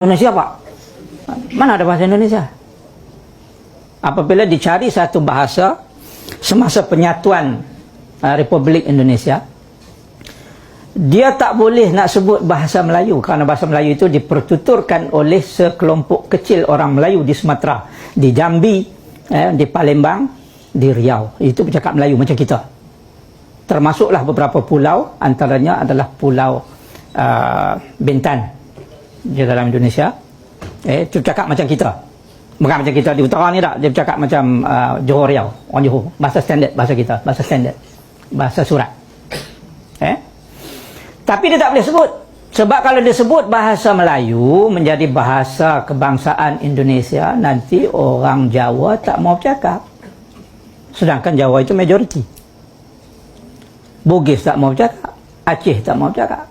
Indonesia, Pak. Mana ada bahasa Indonesia? Apabila dicari satu bahasa semasa penyatuan Republik Indonesia, dia tak boleh nak sebut bahasa Melayu kerana bahasa Melayu itu dipertuturkan oleh sekelompok kecil orang Melayu di Sumatera, di Jambi, di Palembang, di Riau. Itu bercakap Melayu macam kita. Termasuklah beberapa pulau, antaranya adalah Pulau Bintan di dalam Indonesia. Itu bercakap macam kita. Bukan macam kita di utara ni tak. Dia bercakap macam Johor Riau, orang Johor. Bahasa standard, bahasa kita, bahasa standard, bahasa surat. Tapi dia tak boleh sebut. Sebab kalau dia sebut bahasa Melayu menjadi bahasa kebangsaan Indonesia, nanti orang Jawa tak mau bercakap. Sedangkan Jawa itu majoriti. Bugis tak mau bercakap, Aceh tak mau bercakap.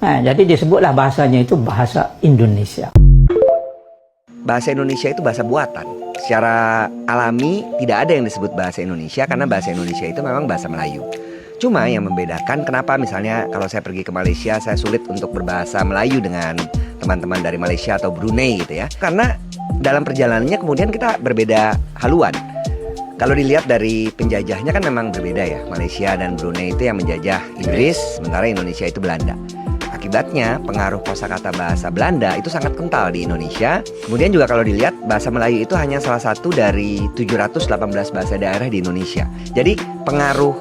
Jadi disebutlah bahasanya itu bahasa Indonesia. Bahasa Indonesia itu bahasa buatan. Secara alami tidak ada yang disebut bahasa Indonesia karena bahasa Indonesia itu memang bahasa Melayu. Cuma yang membedakan kenapa misalnya kalau saya pergi ke Malaysia saya sulit untuk berbahasa Melayu dengan teman-teman dari Malaysia atau Brunei gitu ya. Karena dalam perjalanannya kemudian kita berbeda haluan. Kalau dilihat dari penjajahnya kan memang berbeda ya. Malaysia dan Brunei itu yang menjajah Inggris, sementara Indonesia itu Belanda. Akibatnya pengaruh kosakata bahasa Belanda itu sangat kental di Indonesia. Kemudian juga kalau dilihat bahasa Melayu itu hanya salah satu dari 718 bahasa daerah di Indonesia. Jadi pengaruh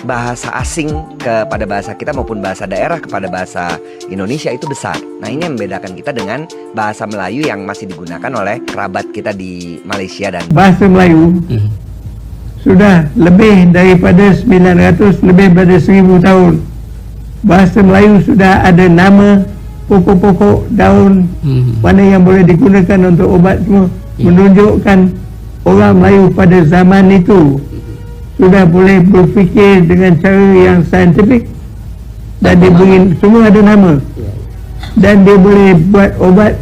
bahasa asing kepada bahasa kita maupun bahasa daerah kepada bahasa Indonesia itu besar. Nah ini yang membedakan kita dengan bahasa Melayu yang masih digunakan oleh kerabat kita di Malaysia dan bahasa Melayu sudah lebih daripada 900, lebih daripada 1000 tahun. Bahasa Melayu sudah ada nama pokok-pokok daun mana yang boleh digunakan untuk ubat semua, menunjukkan orang Melayu pada zaman itu sudah boleh berfikir dengan cara yang saintifik dan dia beri semua ada nama dan dia boleh buat obat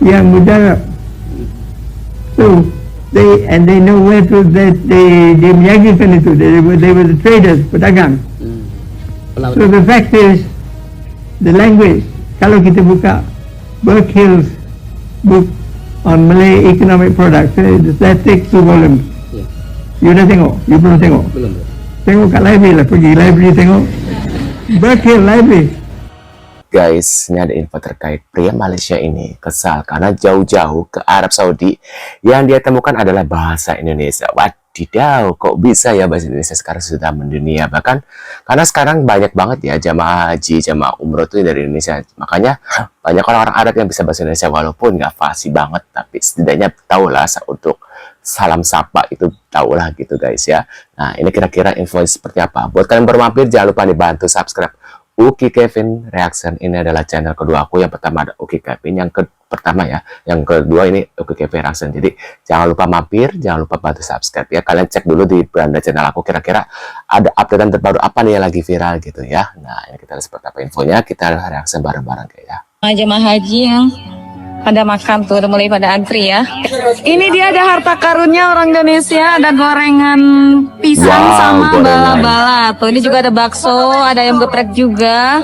yang mujarab. So they know where to they menjagakan itu. They were the traders, pedagang. So the fact is the language, kalau kita buka Berkhill's book on Malay economic products, that takes 2 volumes. You dah tengok? You belum tengok? Belum. Tengok kat library lah, pergi library tengok. Berkhill library. Guys, ini ada info terkait pria Malaysia ini kesal karena jauh-jauh ke Arab Saudi yang dia temukan adalah bahasa Indonesia. Wadidaw, kok bisa ya bahasa Indonesia sekarang sudah mendunia? Bahkan karena sekarang banyak banget ya jamaah haji, jamaah umroh itu dari Indonesia. Makanya banyak orang-orang Arab yang bisa bahasa Indonesia walaupun nggak fasih banget, tapi setidaknya tahulah untuk salam sapa itu tahulah gitu guys ya. Nah ini kira-kira info seperti apa. Buat kalian baru mampir jangan lupa dibantu subscribe Uki Kevin Reaction. Ini adalah channel kedua aku. Yang pertama ada Uki Kevin, yang pertama ya, yang kedua ini Uki Kevin Reaction. Jadi jangan lupa mampir, jangan lupa bantu subscribe ya. Kalian cek dulu di beranda channel aku kira-kira ada updatean terbaru apa nih yang lagi viral gitu ya. Nah ini kita lihat seperti apa infonya, kita reaction bareng-bareng kayak ya. Jemaah haji yang pada makan tuh, udah mulai pada antri ya. Ini dia ada harta karunnya orang Indonesia, ada gorengan pisang sama bala-bala. Tuh ini juga ada bakso, ada ayam geprek juga.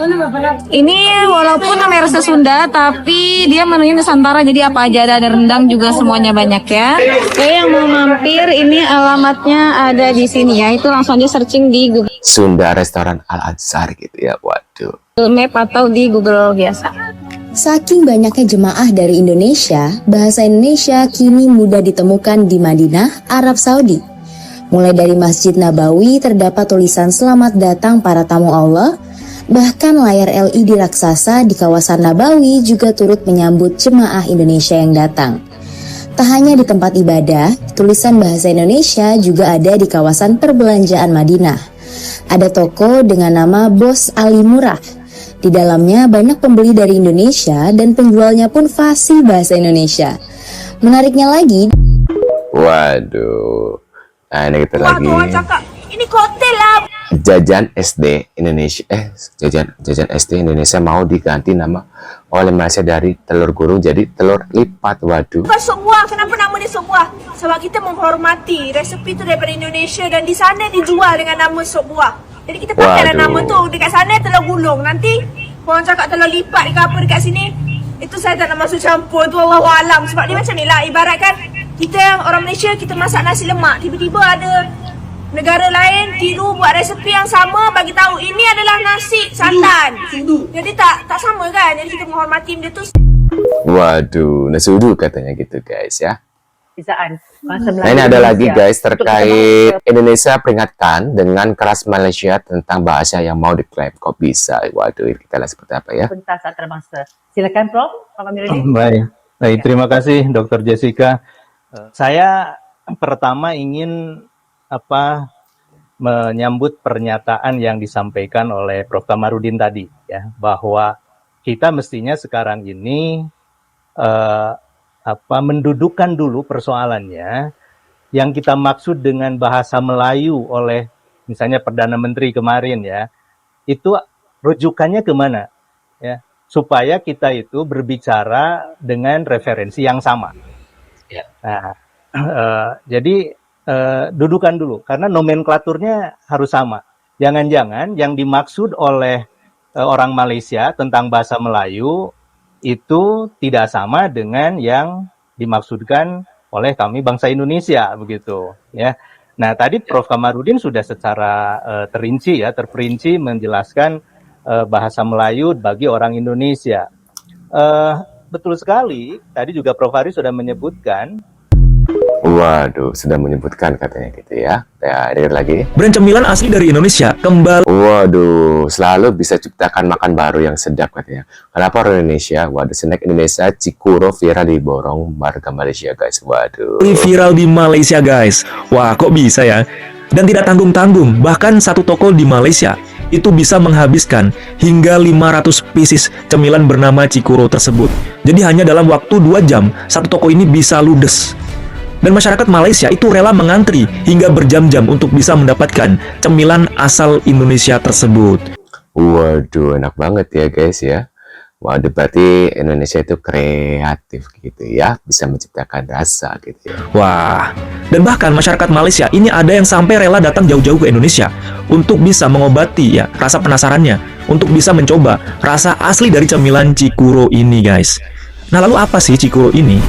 Ini walaupun namanya rasa Sunda, tapi dia menunya Nusantara, jadi apa aja ada rendang juga, semuanya banyak ya. Oke, yang mau mampir ini alamatnya ada di sini ya. Itu langsung aja searching di Google Sunda Restoran Al Azhar gitu ya. Waduh. Map atau di Google biasa. Saking banyaknya jemaah dari Indonesia, bahasa Indonesia kini mudah ditemukan di Madinah, Arab Saudi. Mulai dari Masjid Nabawi terdapat tulisan selamat datang para tamu Allah, bahkan layar LED raksasa di kawasan Nabawi juga turut menyambut jemaah Indonesia yang datang. Tak hanya di tempat ibadah, tulisan bahasa Indonesia juga ada di kawasan perbelanjaan Madinah. Ada toko dengan nama Bos Ali Murah. Di dalamnya banyak pembeli dari Indonesia dan penjualnya pun fasih bahasa Indonesia. Menariknya lagi, waduh, nah ini kita lagi ini hotel lah. Jajan SD Indonesia, jajan SD Indonesia mau diganti nama oleh Malaysia dari telur gulung jadi telur lipat. Waduh. Bukan sop buah, kenapa nama dia sop buah? Sebab kita menghormati resepi itu daripada Indonesia dan di sana dijual dengan nama sop buah. Jadi kita pakai nama tu dekat sana telur gulung. Nanti orang cakap telur lipat ke apa dekat sini, Itu saya tak nak masuk campur tu, Allahualam. Sebab dia macam ni lah, ibaratkan kita orang Malaysia, kita masak nasi lemak, tiba-tiba ada negara lain tiru buat resepi yang sama, bagi tahu ini adalah nasi santan. Jadi tak sama kan. Jadi kita menghormati benda tu. Waduh, nasudu katanya gitu guys ya. Perbezaan bahasa Melayu. Nah ini ada lagi Malaysia. guys terkait Indonesia peringatkan dengan keras Malaysia tentang bahasa yang mau diklaim. Kok bisa? Waduh, kita lihat seperti apa ya. Pentas antarabangsa. Silakan Prof. Pak Amiruddin. Baik, terima kasih Dr. Jessica. Saya pertama ingin menyambut pernyataan yang disampaikan oleh Prof. Kamarudin tadi ya, bahwa kita mestinya sekarang ini mendudukkan dulu persoalannya yang kita maksud dengan bahasa Melayu oleh misalnya Perdana Menteri kemarin ya, itu rujukannya kemana ya, supaya kita itu berbicara dengan referensi yang sama. Nah, jadi dudukan dulu karena nomenklaturnya harus sama. Jangan-jangan yang dimaksud oleh orang Malaysia tentang bahasa Melayu itu tidak sama dengan yang dimaksudkan oleh kami bangsa Indonesia begitu ya. Nah, tadi Prof. Kamarudin sudah secara terperinci menjelaskan bahasa Melayu bagi orang Indonesia. Betul sekali, tadi juga Prof. Ari sudah menyebutkan. Waduh, sudah menyebutkan katanya gitu ya. Ya, dengar lagi. Brand cemilan asli dari Indonesia kembali. Waduh, selalu bisa ciptakan makan baru yang sedap katanya. Kenapa orang Indonesia? Waduh, snack Indonesia Cikuro viral diborong warga Malaysia guys. Waduh. Viral di Malaysia guys. Wah, kok bisa ya? Dan tidak tanggung-tanggung, bahkan satu toko di Malaysia itu bisa menghabiskan hingga 500 pieces cemilan bernama Cikuro tersebut. Jadi hanya dalam waktu 2 jam, satu toko ini bisa ludes. Dan masyarakat Malaysia itu rela mengantri hingga berjam-jam untuk bisa mendapatkan cemilan asal Indonesia tersebut. Waduh, enak banget ya guys ya. Waduh, berarti Indonesia itu kreatif gitu ya, bisa menciptakan rasa gitu ya. Wah, dan bahkan masyarakat Malaysia ini ada yang sampai rela datang jauh-jauh ke Indonesia untuk bisa mengobati ya rasa penasarannya, untuk bisa mencoba rasa asli dari cemilan Cikuro ini guys. Nah, lalu apa sih Cikuro ini?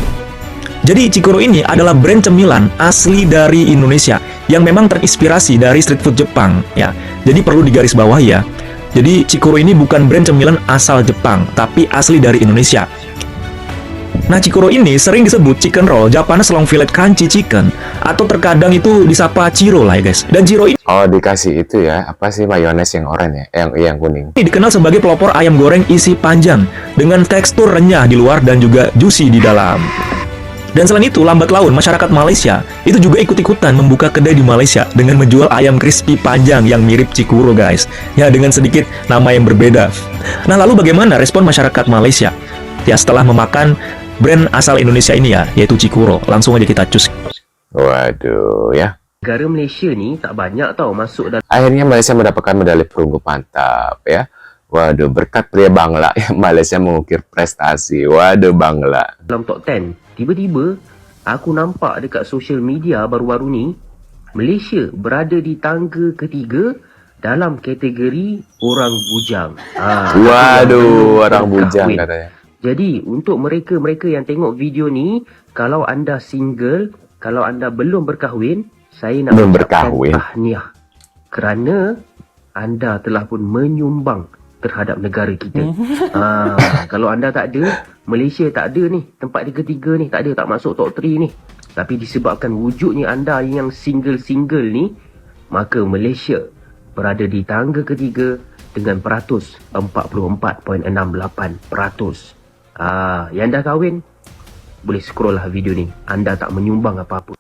Jadi Cikuro ini adalah brand cemilan asli dari Indonesia yang memang terinspirasi dari street food Jepang ya. Jadi perlu digarisbawahi ya. Jadi Cikuro ini bukan brand cemilan asal Jepang, tapi asli dari Indonesia. Nah, Cikuro ini sering disebut chicken roll, Japanese long fillet crunchy chicken, atau terkadang itu disapa Chiro lah ya guys. Dan Chiro ini dikasih itu ya, apa sih mayones yang oranye ya, yang kuning. Ini dikenal sebagai pelopor ayam goreng isi panjang dengan tekstur renyah di luar dan juga juicy di dalam. Dan selain itu, lambat laun masyarakat Malaysia itu juga ikut-ikutan membuka kedai di Malaysia dengan menjual ayam crispy panjang yang mirip Cikuro guys. Ya, dengan sedikit nama yang berbeda. Nah, lalu bagaimana respon masyarakat Malaysia? Ya, setelah memakan brand asal Indonesia ini ya, yaitu Cikuro. Langsung aja kita cus. Waduh ya. Negara Malaysia ni tak banyak tau masuk dalam. Akhirnya Malaysia mendapatkan medali perunggu mantap ya. Waduh, berkat pria Bangla ya, Malaysia mengukir prestasi. Waduh, Bangla. Dalam top 10. Tiba-tiba, aku nampak dekat social media baru-baru ni, Malaysia berada di tangga ketiga dalam kategori orang bujang. Waduh, orang bujang katanya. Jadi, untuk mereka-mereka yang tengok video ni, kalau anda single, kalau anda belum berkahwin, saya nak ucapkan tahniah. Kerana anda telah pun menyumbang terhadap negara kita. Kalau anda tak ada, Malaysia tak ada ni, tempat di ketiga ni, tak ada, tak masuk top 3 ni. Tapi disebabkan wujudnya anda yang single-single ni, maka Malaysia berada di tangga ketiga dengan peratus 44.68%. Yang dah kahwin, boleh scroll lah video ni. Anda tak menyumbang apa-apa.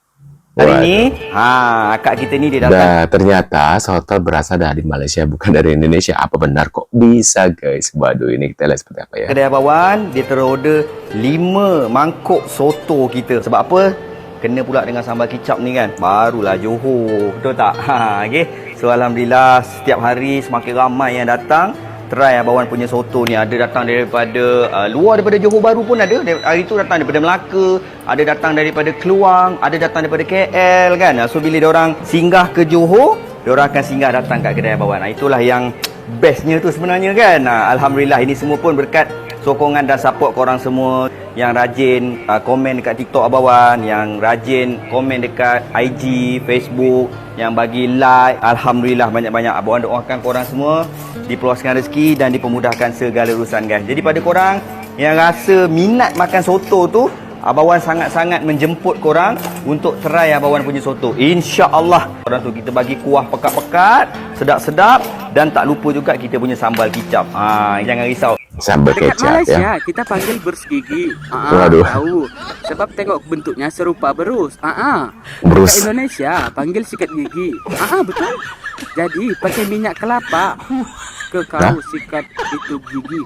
Hari ni, akak kita ni dia datang. Nah, ternyata soto berasal dari Malaysia, bukan dari Indonesia. Apa benar kok bisa guys? Waduh, ini kita lihat seperti apa ya. Kedai Abawan, dia terorder 5 mangkuk soto kita. Sebab apa? Kena pula dengan sambal kicap ni kan. Barulah Johor, betul tak? Okay. So, Alhamdulillah, setiap hari semakin ramai yang datang. Try Abawan punya soto ni. Ada datang daripada luar daripada Johor Bahru pun ada. Hari tu datang daripada Melaka, ada datang daripada Keluang, ada datang daripada KL kan. So bila diorang singgah ke Johor, diorang akan singgah datang kat kedai Abawan. Itulah yang bestnya tu sebenarnya kan. Alhamdulillah, ini semua pun berkat sokongan dan support korang semua yang rajin komen dekat TikTok Abawan, yang rajin komen dekat IG, Facebook, yang bagi like. Alhamdulillah banyak-banyak. Abawan doakan korang semua diperluaskan rezeki dan dipermudahkan segala urusan guys. Jadi pada korang yang rasa minat makan soto tu, Abawan sangat-sangat menjemput korang untuk try Abawan punya soto. InsyaAllah. Korang tu kita bagi kuah pekat-pekat, sedap-sedap, dan tak lupa juga kita punya sambal kicap. Jangan risau. Sambal Dekat kecap Malaysia ya. kita panggil berus gigi. Waduh. Tahu. Sebab tengok bentuknya serupa berus. Berus. Dekat Indonesia panggil sikat gigi. Betul. Jadi pakai minyak kelapa ke kau sikat itu gigi.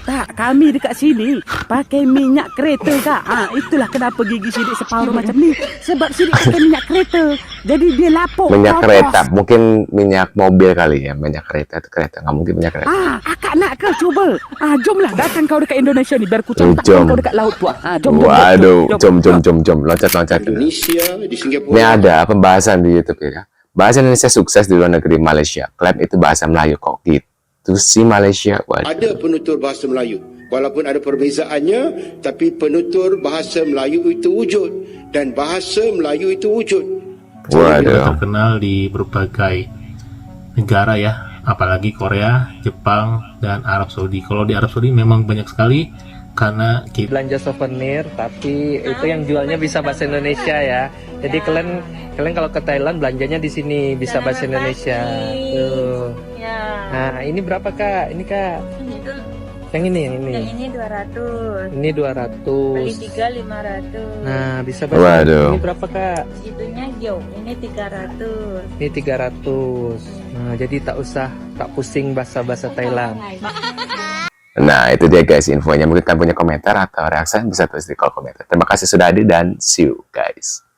Tak, kami dekat sini pakai minyak kereta kak. Itulah kenapa gigi sidik separuh macam ni. Sebab sidik pakai minyak kereta. Jadi dia lapuk. Minyak kotor. kereta, mungkin minyak mobil kali ya. Minyak kereta itu kereta, nggak mungkin minyak kereta. Akak nak ke cuba? Jomlah datang kau dekat Indonesia ni biar ku campak Jom. kau dekat laut tu. Jom. Waduh, jom, loncat. Indonesia di Singapura. Ini ada pembahasan di YouTube ya. Bahasa Indonesia sukses di luar negeri Malaysia. Klaim itu bahasa Melayu kok gitu sih Malaysia. Waduh. Ada penutur bahasa Melayu. Walaupun ada perbezaannya, tapi penutur bahasa Melayu itu wujud. Dan bahasa Melayu itu wujud. Waduh. Terkenal di berbagai negara ya, apalagi Korea, Jepang, dan Arab Saudi. Kalau di Arab Saudi memang banyak sekali karena kita belanja souvenir, tapi itu yang jualnya bisa bahasa Indonesia ya. Jadi kalian kalau ke Thailand belanjanya di sini bisa bahasa Indonesia. Tuh. Nah, ini berapa kak? Ini kak? Yang ini. Yang ini 200. Ini 200. Beli 3 500. Nah, bisa bahasa. Waduh. Ini berapa kak? Itunya jauh. Ini 300. Ini 300. Nah, jadi tak pusing bahasa Thailand. Nah, itu dia guys infonya. Mungkin kalian punya komentar atau reaksi bisa tulis di kolom komentar. Terima kasih sudah hadir dan see you guys.